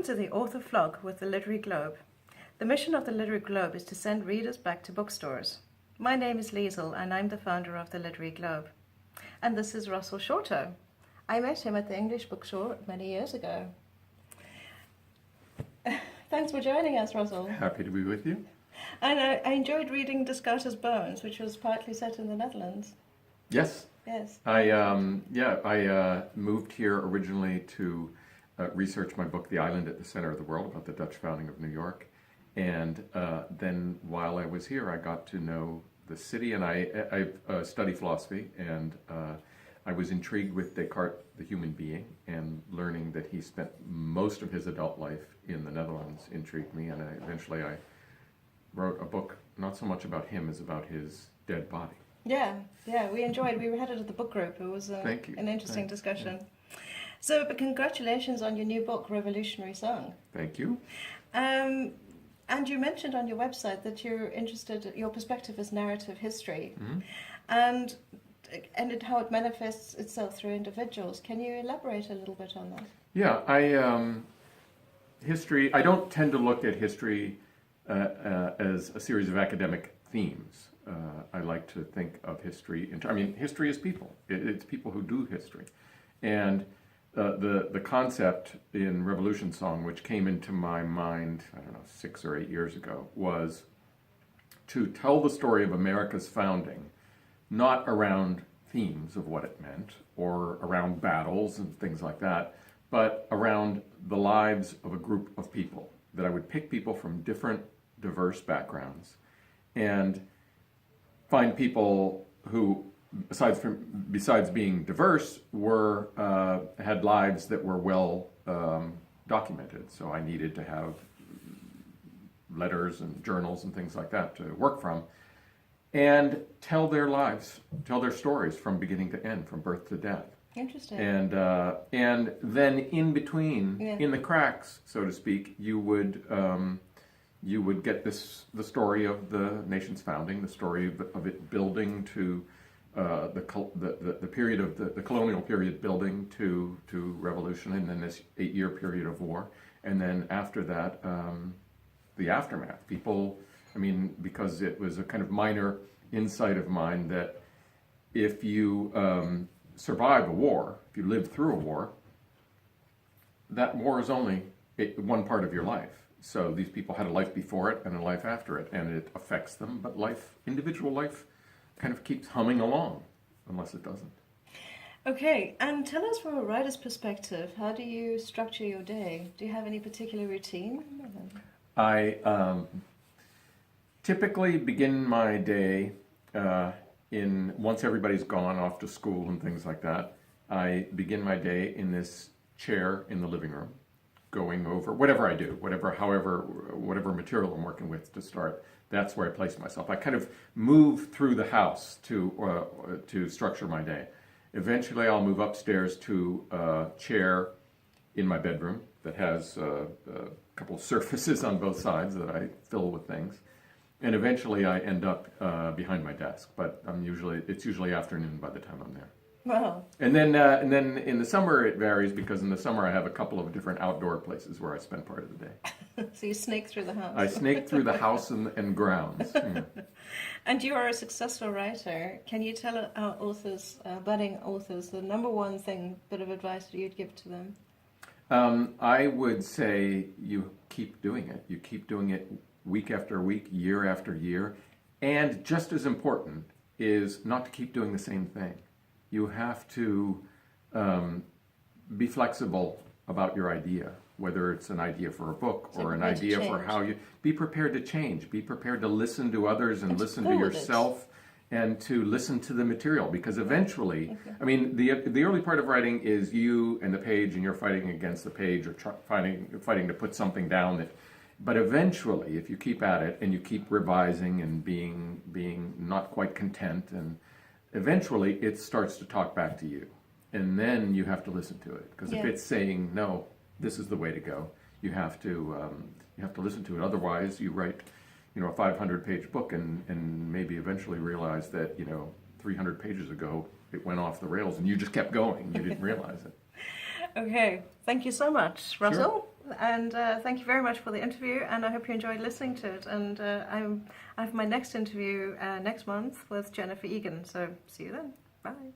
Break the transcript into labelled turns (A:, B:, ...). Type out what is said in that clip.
A: to the Author Vlog with the Literary Globe. The mission of the Literary Globe is to send readers back to bookstores. My name is Liesel and I'm the founder of the Literary Globe. And this is Russell Shorto. I met him at the English bookstore many years ago. Thanks for joining us, Russell.
B: Happy to be with you.
A: And I enjoyed reading Descartes' Bones, which was partly set in the Netherlands.
B: Yes.
A: Yes.
B: I moved here originally to research my book, The Island at the Center of the World, about the Dutch founding of New York. And then while I was here, I got to know the city, and I studied philosophy, and I was intrigued with Descartes, the human being, and learning that he spent most of his adult life in the Netherlands intrigued me, and eventually I wrote a book, not so much about him as about his dead body.
A: Yeah, we enjoyed. We had it at the book group. It was an interesting discussion. Yeah. So, but congratulations on your new book, Revolutionary Song.
B: Thank you.
A: And you mentioned on your website that you're interested, your perspective is narrative history, and how it manifests itself through individuals. Can you elaborate a little bit on that?
B: Yeah, history. I don't tend to look at history as a series of academic themes. I like to think of history history is people. It's people who do history. And the concept in Revolution Song, which came into my mind, 6 or 8 years ago, was to tell the story of America's founding, not around themes of what it meant, or around battles and things like that, but around the lives of a group of people. That I would pick people from different, diverse backgrounds, and find people who, besides being diverse, had lives that were well documented. So I needed to have letters and journals and things like that to work from, and tell their lives, tell their stories from beginning to end, from birth to death.
A: Interesting.
B: And then in between, in the cracks, so to speak, you would get the story of the nation's founding, the story of it building to the period of the colonial period, building to revolution, and then this 8-year period of war, and then after that, the aftermath. People, because it was a kind of minor insight of mine that if you survive a war, if you live through a war, that war is only one part of your life. So these people had a life before it and a life after it, and it affects them, but individual life kind of keeps humming along, unless it doesn't.
A: Okay, and tell us from a writer's perspective, how do you structure your day? Do you have any particular routine?
B: I typically begin my day once everybody's gone off to school and things like that. I begin my day in this chair in the living room, going over whatever I do, whatever material I'm working with to start. That's where I place myself. I kind of move through the house to structure my day. Eventually, I'll move upstairs to a chair in my bedroom that has a couple of surfaces on both sides that I fill with things. And eventually, I end up behind my desk. But it's usually afternoon by the time I'm there.
A: Wow.
B: And then in the summer it varies, because in the summer I have a couple of different outdoor places where I spend part of the day.
A: So you snake through the house.
B: I snake through the house and grounds. Yeah.
A: And you are a successful writer. Can you tell our authors, budding authors, the number one bit of advice you'd give to them?
B: I would say you keep doing it. You keep doing it week after week, year after year. And just as important is not to keep doing the same thing. You have to be flexible about your idea, whether it's an idea for a book or an idea for how you... Be prepared to change. Be prepared to listen to others and listen to yourself and to listen to the material, because eventually, the early part of writing is you and the page, and you're fighting against the page, or fighting to put something down. But eventually, if you keep at it and you keep revising and being not quite content, and eventually it starts to talk back to you, and then you have to listen to it, because if it's saying no, this is the way to go, you have to listen to it. Otherwise, you write a 500-page book and maybe eventually realize that 300 pages ago it went off the rails and you just kept going. You didn't realize it.
A: Okay, thank you so much, Russell.
B: Sure.
A: And thank you very much for the interview, and I hope you enjoyed listening to it. And I have my next interview next month with Jennifer Egan, so see you then. Bye.